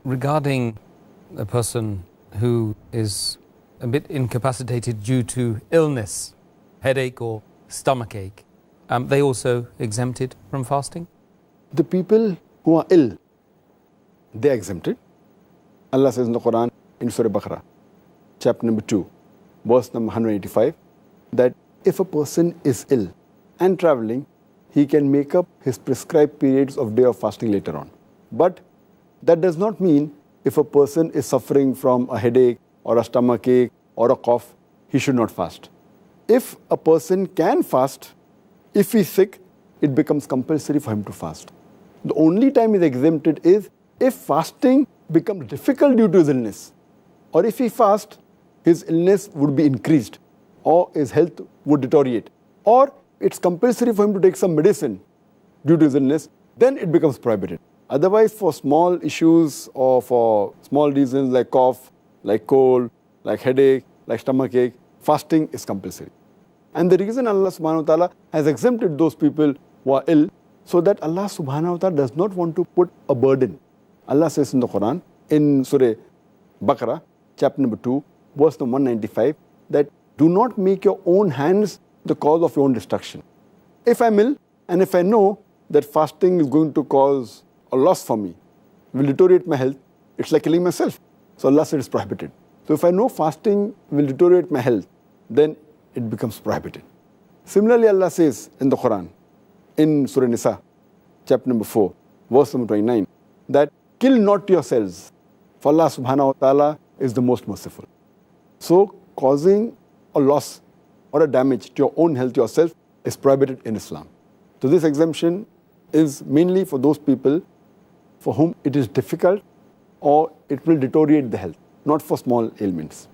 regarding a person who is a bit incapacitated due to illness, headache or stomachache, they also exempted from fasting? The people who are ill, they are exempted. Allah says in the Quran, in Surah Baqarah, chapter number 2, verse number 185, that if a person is ill and traveling, he can make up his prescribed periods of day of fasting later on. But that does not mean if a person is suffering from a headache or a stomachache or a cough, he should not fast. If a person can fast, if he's sick, it becomes compulsory for him to fast. The only time he's exempted is if fasting becomes difficult due to his illness, or if he fasts, his illness would be increased, or his health would deteriorate, or it's compulsory for him to take some medicine due to his illness, then it becomes prohibited. Otherwise, for small issues or for small reasons like cough, like cold, like headache, like stomachache, fasting is compulsory. And the reason Allah subhanahu wa ta'ala has exempted those people who are ill, so that Allah subhanahu wa ta'ala does not want to put a burden. Allah says in the Quran, in Surah Baqarah, chapter number 2, verse number 195, that do not make your own hands the cause of your own destruction. If I'm ill and if I know that fasting is going to cause a loss for me, will deteriorate my health, it's like killing myself. So Allah said it's prohibited. So if I know fasting will deteriorate my health, then it becomes prohibited. Similarly, Allah says in the Quran, in Surah Nisa, chapter number 4, verse number 29, that kill not yourselves, for Allah subhanahu wa ta'ala is the most merciful. So causing a loss or a damage to your own health yourself is prohibited in Islam. So this exemption is mainly for those people for whom it is difficult or it will deteriorate the health, not for small ailments.